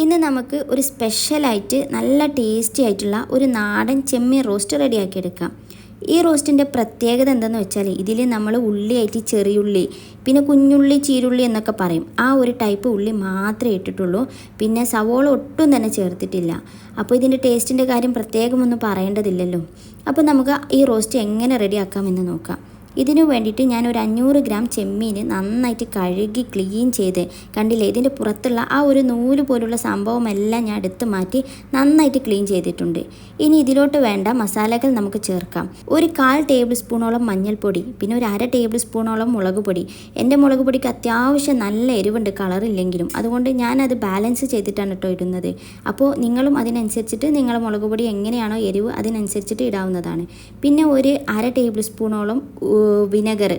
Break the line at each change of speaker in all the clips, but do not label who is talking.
ഇന്ന് നമുക്ക് ഒരു സ്പെഷ്യലായിട്ട് നല്ല ടേസ്റ്റി ആയിട്ടുള്ള ഒരു നാടൻ ചെമ്മീൻ റോസ്റ്റ് റെഡിയാക്കി എടുക്കാം. ഈ റോസ്റ്റിൻ്റെ പ്രത്യേകത എന്തെന്ന് വെച്ചാൽ ഇതിൽ നമ്മൾ ഉള്ളിയായിട്ട് ചെറിയുള്ളി, പിന്നെ കുഞ്ഞുള്ളി, ചീരുള്ളി എന്നൊക്കെ പറയും, ആ ഒരു ടൈപ്പ് ഉള്ളി മാത്രമേ ഇട്ടിട്ടുള്ളൂ. പിന്നെ സവോള ഒട്ടും തന്നെ ചേർത്തിട്ടില്ല. അപ്പോൾ ഇതിൻ്റെ ടേസ്റ്റിൻ്റെ കാര്യം പ്രത്യേകമൊന്നും പറയേണ്ടതില്ലല്ലോ. അപ്പോൾ നമുക്ക് ഈ റോസ്റ്റ് എങ്ങനെ റെഡിയാക്കാമെന്ന് നോക്കാം. ഇതിനു വേണ്ടിയിട്ട് ഞാൻ ഒരു 500 ഗ്രാം ചെമ്മീൻ നന്നായിട്ട് കഴുകി ക്ലീൻ ചെയ്ത്, കണ്ടില്ലേ ഇതിൻ്റെ പുറത്തുള്ള ആ ഒരു നൂല് പോലുള്ള സംഭവമെല്ലാം ഞാൻ എടുത്ത് മാറ്റി നന്നായിട്ട് ക്ലീൻ ചെയ്തിട്ടുണ്ട്. ഇനി ഇതിലോട്ട് വേണ്ട മസാലകൾ നമുക്ക് ചേർക്കാം. ഒരു 1/4 ടേബിൾ സ്പൂണോളം മഞ്ഞൾപ്പൊടി, പിന്നെ ഒരു 1/2 ടേബിൾ സ്പൂണോളം മുളക് പൊടി. എൻ്റെ മുളക് പൊടിക്ക് അത്യാവശ്യം നല്ല എരിവുണ്ട് കളറില്ലെങ്കിലും, അതുകൊണ്ട് ഞാനത് ബാലൻസ് ചെയ്തിട്ടാണ് കേട്ടോ ഇടുന്നത്. അപ്പോൾ നിങ്ങളും അതിനനുസരിച്ചിട്ട് നിങ്ങളുടെ മുളക് പൊടി എങ്ങനെയാണോ എരിവ് അതിനനുസരിച്ചിട്ട് ഇടാവുന്നതാണ്. പിന്നെ ഒരു 1/2 ടേബിൾ സ്പൂണോളം വിനെഗർ,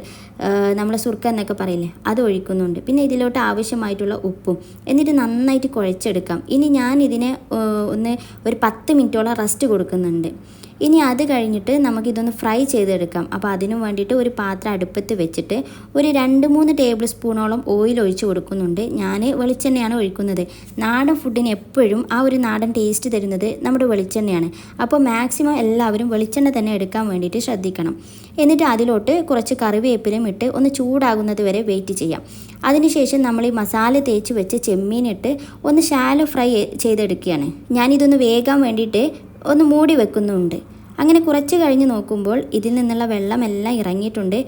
നമ്മളെ സുർക്ക എന്നൊക്കെ പറയില്ലേ, അത് ഒഴിക്കുന്നുണ്ട്. പിന്നെ ഇതിലോട്ട് ആവശ്യമായിട്ടുള്ള ഉപ്പും, എന്നിട്ട് നന്നായിട്ട് കുഴച്ചെടുക്കാം. ഇനി ഞാൻ ഇതിനെ ഒരു 10 മിനിറ്റോളം റെസ്റ്റ് കൊടുക്കുന്നുണ്ട്. ഇനി അത് കഴിഞ്ഞിട്ട് നമുക്കിതൊന്ന് ഫ്രൈ ചെയ്തെടുക്കാം. അപ്പോൾ അതിനു വേണ്ടിയിട്ട് ഒരു പാത്രം അടുപ്പത്ത് വെച്ചിട്ട് ഒരു 2-3 ടേബിൾ സ്പൂണോളം ഓയിൽ ഒഴിച്ച് കൊടുക്കുന്നുണ്ട്. ഞാൻ വെളിച്ചെണ്ണയാണ് ഒഴിക്കുന്നത്. നാടൻ ഫുഡിന് എപ്പോഴും ആ ഒരു നാടൻ ടേസ്റ്റ് തരുന്നത് നമ്മുടെ വെളിച്ചെണ്ണയാണ്. അപ്പോൾ മാക്സിമം എല്ലാവരും വെളിച്ചെണ്ണ തന്നെ എടുക്കാൻ വേണ്ടിയിട്ട് ശ്രദ്ധിക്കണം. എന്നിട്ട് അതിലോട്ട് കുറച്ച് കറിവേപ്പിലയും ഇട്ട് ഒന്ന് ചൂടാകുന്നത് വരെ വെയിറ്റ് ചെയ്യാം. അതിനുശേഷം നമ്മൾ ഈ മസാല തേച്ച് വെച്ച് ചെമ്മീനിട്ട് ഒന്ന് ഷാലോ ഫ്രൈ ചെയ്തെടുക്കുകയാണ്. ഞാനിതൊന്ന് വേകാൻ വേണ്ടിയിട്ട് ഒന്ന് മൂടി വെക്കുന്നുണ്ട്. അങ്ങനെ കുറച്ച് കഴിഞ്ഞ് നോക്കുമ്പോൾ ഇതിൽ നിന്നുള്ള വെള്ളമെല്ലാം ഇറങ്ങിയിട്ടുണ്ട്.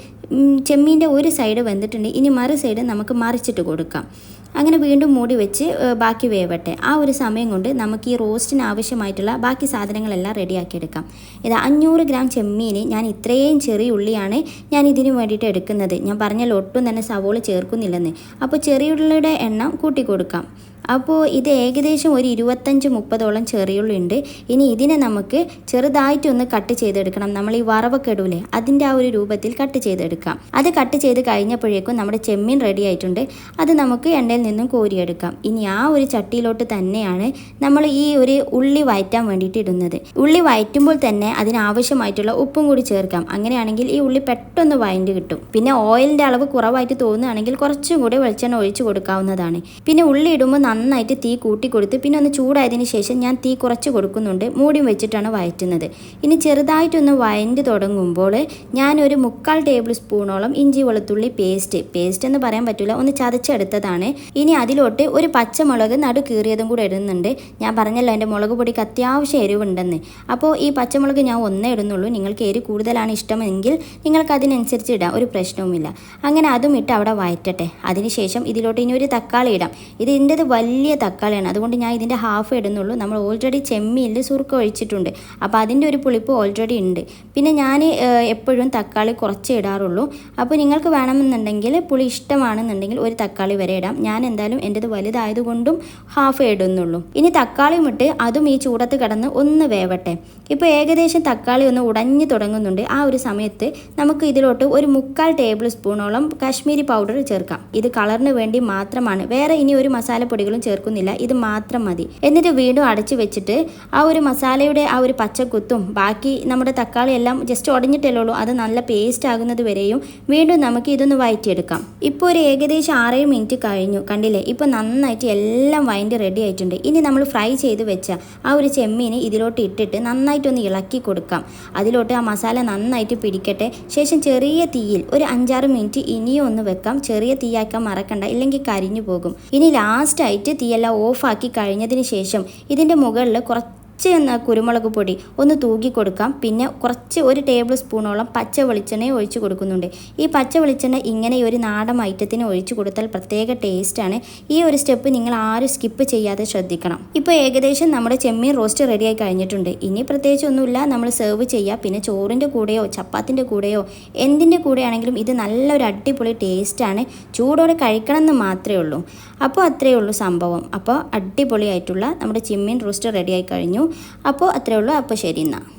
ചെമ്മീൻ്റെ ഒരു സൈഡ് വെന്തിട്ടുണ്ട്. ഇനി മറു സൈഡ് നമുക്ക് മറിച്ചിട്ട് കൊടുക്കാം. അങ്ങനെ വീണ്ടും മൂടി വെച്ച് ബാക്കി വേവട്ടെ. ആ ഒരു സമയം കൊണ്ട് നമുക്ക് ഈ റോസ്റ്റിന് ആവശ്യമായിട്ടുള്ള ബാക്കി സാധനങ്ങളെല്ലാം റെഡിയാക്കിയെടുക്കാം. ഇത് 500 ഗ്രാം ചെമ്മീൻ ഞാൻ ഇത്രയും ചെറിയ ഉള്ളിയാണ് ഞാൻ ഇതിന് വേണ്ടിയിട്ട് എടുക്കുന്നത്. ഞാൻ പറഞ്ഞാൽ ഒട്ടും തന്നെ സവോള ചേർക്കുന്നില്ലെന്ന്. അപ്പോൾ ചെറിയ ഉള്ളിയുടെ എണ്ണം കൂട്ടി കൊടുക്കാം. അപ്പോൾ ഇത് ഏകദേശം ഒരു 25-30ഓളം ചെറിയുള്ളി ഉണ്ട്. ഇനി ഇതിനെ നമുക്ക് ചെറുതായിട്ടൊന്ന് കട്ട് ചെയ്തെടുക്കണം. നമ്മൾ ഈ വറവൊക്കെ ഇടൂലേ, അതിൻ്റെ ആ ഒരു രൂപത്തിൽ കട്ട് ചെയ്തെടുക്കാം. അത് കട്ട് ചെയ്ത് കഴിഞ്ഞപ്പോഴേക്കും നമ്മുടെ ചെമ്മീൻ റെഡി ആയിട്ടുണ്ട്. അത് നമുക്ക് എണ്ണയിൽ നിന്നും കോരിയെടുക്കാം. ഇനി ആ ഒരു ചട്ടിയിലോട്ട് തന്നെയാണ് നമ്മൾ ഈ ഒരു ഉള്ളി വഴറ്റാൻ വേണ്ടിയിട്ട് ഇടുന്നത്. ഉള്ളി വഴറ്റുമ്പോൾ തന്നെ അതിനാവശ്യമായിട്ടുള്ള ഉപ്പും കൂടി ചേർക്കാം. അങ്ങനെയാണെങ്കിൽ ഈ ഉള്ളി പെട്ടെന്ന് വഴണ്ട് കിട്ടും. പിന്നെ ഓയിലിൻ്റെ അളവ് കുറവായിട്ട് തോന്നുകയാണെങ്കിൽ കുറച്ചും കൂടി വെളിച്ചെണ്ണ ഒഴിച്ച് കൊടുക്കാവുന്നതാണ്. പിന്നെ ഉള്ളി ഇടുമ്പോൾ നന്നായിട്ട് തീ കൂട്ടി കൊടുത്ത് പിന്നെ ഒന്ന് ചൂടായതിന് ശേഷം ഞാൻ തീ കുറച്ച് കൊടുക്കുന്നുണ്ട്. മൂടിയും വെച്ചിട്ടാണ് വഴറ്റുന്നത്. ഇനി ചെറുതായിട്ടൊന്ന് വഴണ്ട് തുടങ്ങുമ്പോൾ ഞാനൊരു 3/4 ടേബിൾ സ്പൂണോളം ഇഞ്ചി വെളുത്തുള്ളി പേസ്റ്റ് എന്ന് പറയാൻ പറ്റില്ല, ഒന്ന് ചതച്ചെടുത്തതാണ്. ഇനി അതിലോട്ട് ഒരു പച്ചമുളക് നടു കീറിയതും കൂടെ ഇടുന്നുണ്ട്. ഞാൻ പറഞ്ഞല്ലോ എൻ്റെ മുളക് പൊടിക്ക് അത്യാവശ്യം എരിവുണ്ടെന്ന്. അപ്പോൾ ഈ പച്ചമുളക് ഞാൻ ഒന്നേ ഇടുന്നുള്ളൂ. നിങ്ങൾക്ക് എരി കൂടുതലാണ് ഇഷ്ടമെങ്കിൽ നിങ്ങൾക്ക് അതിനനുസരിച്ച് ഇടാം, ഒരു പ്രശ്നവുമില്ല. അങ്ങനെ അതും ഇട്ട് അവിടെ വഴറ്റട്ടെ. അതിനുശേഷം ഇതിലോട്ട് ഇനി ഒരു തക്കാളി ഇടാം. ഇതിൻ്റെത് വലിയ തക്കാളിയാണ്, അതുകൊണ്ട് ഞാൻ ഇതിൻ്റെ ഹാഫ് ഇടുന്നുള്ളൂ. നമ്മൾ ഓൾറെഡി ചെമ്മീനിൽ സുർക്ക ഒഴിച്ചിട്ടുണ്ട്. അപ്പോൾ അതിൻ്റെ ഒരു പുളിപ്പ് ഓൾറെഡി ഉണ്ട്. പിന്നെ ഞാൻ എപ്പോഴും തക്കാളി കുറച്ചേ ഇടാറുള്ളൂ. അപ്പോൾ നിങ്ങൾക്ക് വേണമെന്നുണ്ടെങ്കിൽ പുളി ഇഷ്ടമാണെന്നുണ്ടെങ്കിൽ ഒരു തക്കാളി വരെ ഇടാം. ഞാൻ എന്തായാലും എൻ്റെത് വലുതായതുകൊണ്ടും ഹാഫ് ഇടുന്നുള്ളൂ. ഇനി തക്കാളിയും ഇട്ട് അതും ഈ ചൂടത്ത് കിടന്ന് ഒന്ന് വേവട്ടെ. ഇപ്പോൾ ഏകദേശം തക്കാളി ഒന്ന് ഉടഞ്ഞു തുടങ്ങുന്നുണ്ട്. ആ ഒരു സമയത്ത് നമുക്ക് ഇതിലോട്ട് ഒരു 3/4 ടേബിൾ സ്പൂണോളം കാശ്മീരി പൗഡർ ചേർക്കാം. ഇത് കളറിന് വേണ്ടി മാത്രമാണ്, വേറെ ഇനി ഒരു മസാലപ്പൊടികളും ചേർക്കുന്നില്ല, ഇത് മാത്രം മതി. എന്നിട്ട് വീണ്ടും അടച്ചു വെച്ചിട്ട് ആ ഒരു മസാലയുടെ ആ ഒരു പച്ചക്കുത്തും ബാക്കി നമ്മുടെ തക്കാളി എല്ലാം ജസ്റ്റ് ഉടഞ്ഞിട്ടല്ലേ ഉള്ളൂ, അത് നല്ല പേസ്റ്റ് ആകുന്നത് വരെയും വീണ്ടും നമുക്ക് ഇതൊന്ന് വഴറ്റിയെടുക്കാം. ഇപ്പോൾ ഒരു ഏകദേശം 6 മിനിറ്റ് കഴിഞ്ഞു, കണ്ടില്ലേ? ഇപ്പോൾ നന്നായിട്ട് എല്ലാം വഴറ്റി റെഡി ആയിട്ടുണ്ട്. ഇനി നമ്മൾ ഫ്രൈ ചെയ്ത് വെച്ച ആ ഒരു ചെമ്മീന് ഇതിലോട്ട് ഇട്ടിട്ട് നന്നായിട്ടൊന്ന് ഇളക്കി കൊടുക്കാം. അതിലോട്ട് ആ മസാല നന്നായിട്ട് പിടിക്കട്ടെ. ശേഷം ചെറിയ തീയിൽ ഒരു 5-6 മിനിറ്റ് ഇനിയും ഒന്ന് വെക്കാം. ചെറിയ തീയാക്കാൻ മറക്കണ്ട, ഇല്ലെങ്കിൽ കരിഞ്ഞു പോകും. ഇനി ലാസ്റ്റായിട്ട് തീയെല്ലാം ഓഫാക്കി കഴിഞ്ഞതിന് ശേഷം ഇതിൻ്റെ മുകളിൽ കുറച്ച് കുരുമുളക് പൊടി ഒന്ന് തൂക്കി കൊടുക്കാം. പിന്നെ കുറച്ച് 1 ടേബിൾ സ്പൂണോളം പച്ച വെളിച്ചെണ്ണ ഒഴിച്ച് കൊടുക്കുന്നുണ്ട്. ഈ പച്ച വെളിച്ചെണ്ണ ഇങ്ങനെ ഒരു നാടൻ ഐറ്റത്തിന് ഒഴിച്ച് കൊടുത്താൽ പ്രത്യേക ടേസ്റ്റാണ്. ഈ ഒരു സ്റ്റെപ്പ് നിങ്ങൾ ആരും സ്കിപ്പ് ചെയ്യാതെ ശ്രദ്ധിക്കണം. ഇപ്പോൾ ഏകദേശം നമ്മുടെ ചെമ്മീൻ റോസ്റ്റ് റെഡിയായി കഴിഞ്ഞിട്ടുണ്ട്. ഇനി പ്രത്യേകിച്ച് ഒന്നുമില്ല, നമ്മൾ സെർവ് ചെയ്യുക. പിന്നെ ചോറിൻ്റെ കൂടെയോ ചപ്പാത്തിൻ്റെ കൂടെയോ എന്തിൻ്റെ കൂടെയാണെങ്കിലും ഇത് നല്ലൊരു അടിപൊളി ടേസ്റ്റാണ്. ചൂടോടെ കഴിക്കണം എന്ന് മാത്രമേ ഉള്ളൂ. അപ്പോൾ അത്രയേ ഉള്ളൂ സംഭവം. അപ്പോൾ അടിപൊളിയായിട്ടുള്ള നമ്മുടെ ചെമ്മീൻ റോസ്റ്റ് റെഡിയായി കഴിഞ്ഞു. അപ്പോൾ അത്രയേ ഉള്ളൂ. അപ്പോൾ ശരി എന്നാൽ.